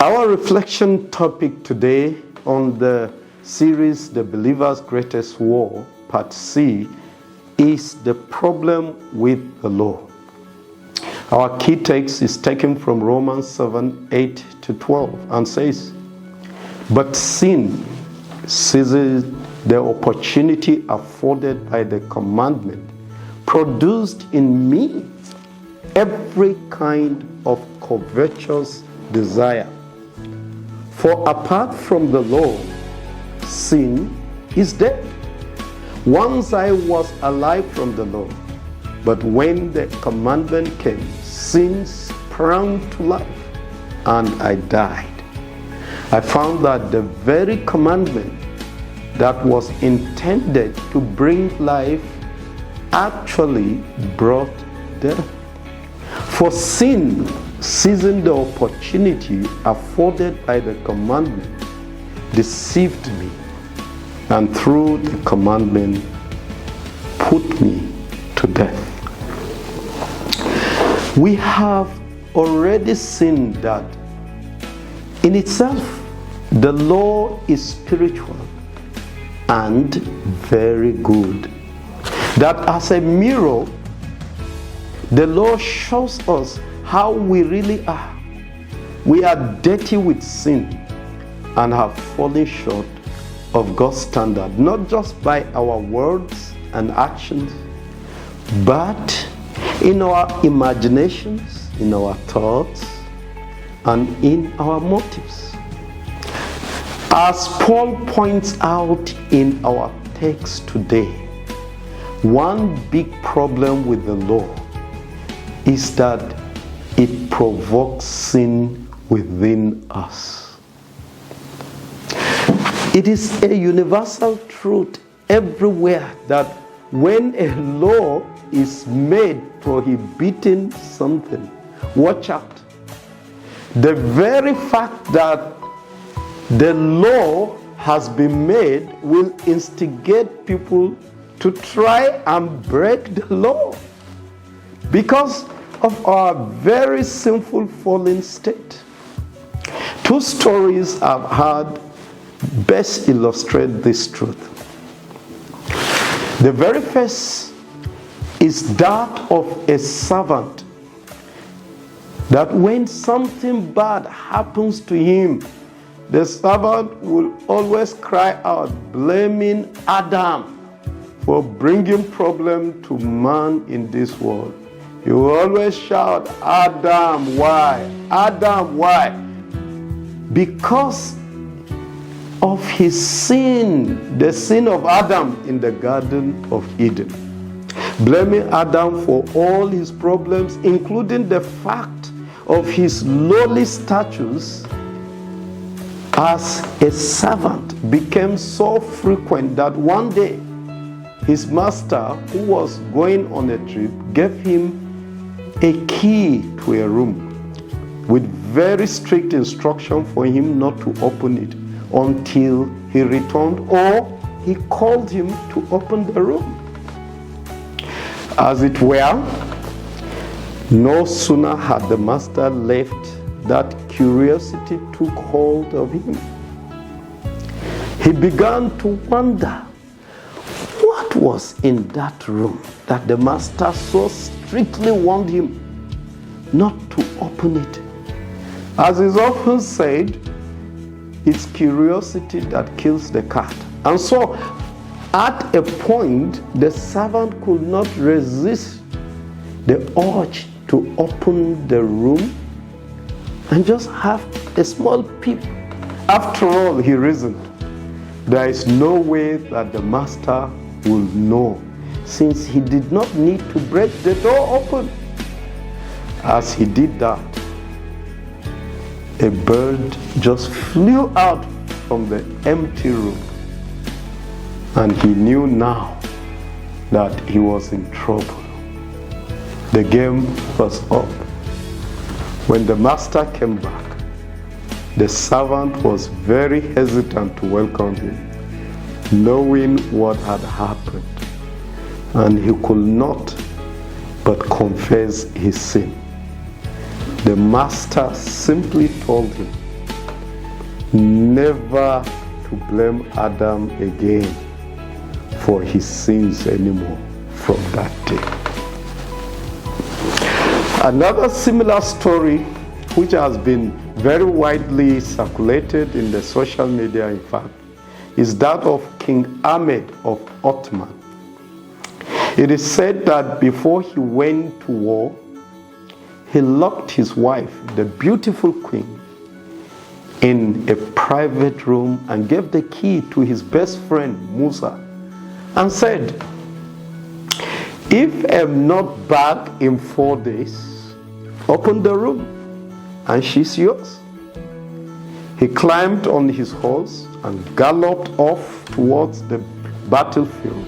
Our reflection topic today on the series The Believer's Greatest War, Part C, is the problem with the law. Our key text is taken from Romans 7:8-12 and says, "But sin seizes the opportunity afforded by the commandment, produced in me every kind of covetous desire. For apart from the law, sin is death. Once I was alive from the law, but when the commandment came, sin sprang to life, and I died. I found that the very commandment that was intended to bring life actually brought death. For sin, seizing the opportunity afforded by the commandment, deceived me, and through the commandment put me to death." We have already seen that in itself the law is spiritual and very good. That as a mirror, the law shows us how we really are. We are dirty with sin and have fallen short of God's standard, not just by our words and actions, but in our imaginations, in our thoughts, and in our motives. As Paul points out in our text today, one big problem with the law is that it provokes sin within us. It is a universal truth everywhere that when a law is made prohibiting something, watch out. The very fact that the law has been made will instigate people to try and break the law because of our very sinful fallen state. Two stories I've heard best illustrate this truth. The very first is that of a servant, that when something bad happens to him, the servant will always cry out, blaming Adam for bringing problem to man in this world. He will always shout, "Adam, why? Adam, why?" Because of his sin, the sin of Adam in the Garden of Eden. Blaming Adam for all his problems, including the fact of his lowly status as a servant, became so frequent that one day his master, who was going on a trip, gave him a key to a room with very strict instruction for him not to open it until he returned, or he called him to open the room. As it were, no sooner had the master left that curiosity took hold of him. He began to wonder what was in that room that the master so strictly warned him not to open it. As is often said, it's curiosity that kills the cat. And so, at a point, the servant could not resist the urge to open the room and just have a small peep. After all, he reasoned, there is no way that the master will know, since he did not need to break the door open. As he did that, a bird just flew out from the empty room, and he knew now that he was in trouble. The game was up. When the master came back, the servant was very hesitant to welcome him, knowing what had happened, and he could not but confess his sin. The master simply told him never to blame Adam again for his sins anymore from that day. Another similar story, which has been very widely circulated in the social media, in fact, is that of King Ahmed of Ottoman. It is said that before he went to war, he locked his wife, the beautiful queen, in a private room and gave the key to his best friend Musa and said, "If I'm not back in 4 days, open the room and she's yours." He climbed on his horse and galloped off towards the battlefield.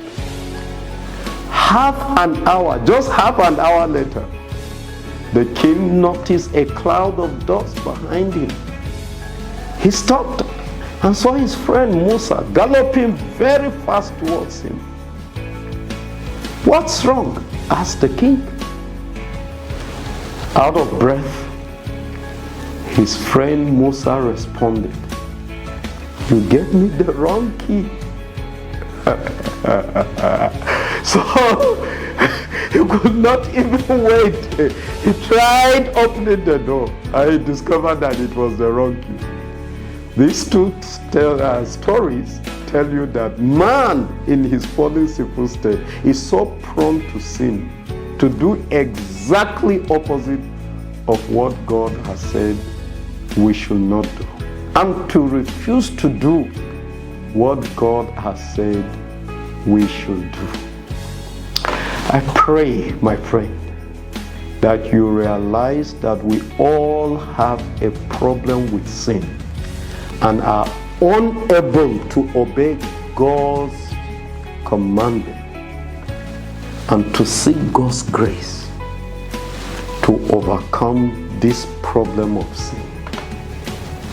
Just half an hour later, the king noticed a cloud of dust behind him. He stopped and saw his friend Musa galloping very fast towards him. "What's wrong?" asked the king. Out of breath, his friend Musa responded, "You gave me the wrong key." So he could not even wait. He tried opening the door and he discovered that it was the wrong key. These two stories tell you that man in his fallen sinful state is so prone to sin, to do exactly opposite of what God has said we should not do, and to refuse to do what God has said we should do. I pray, my friend, that you realize that we all have a problem with sin and are unable to obey God's commandment and to seek God's grace to overcome this problem of sin.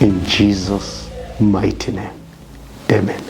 In Jesus' mighty name, amen.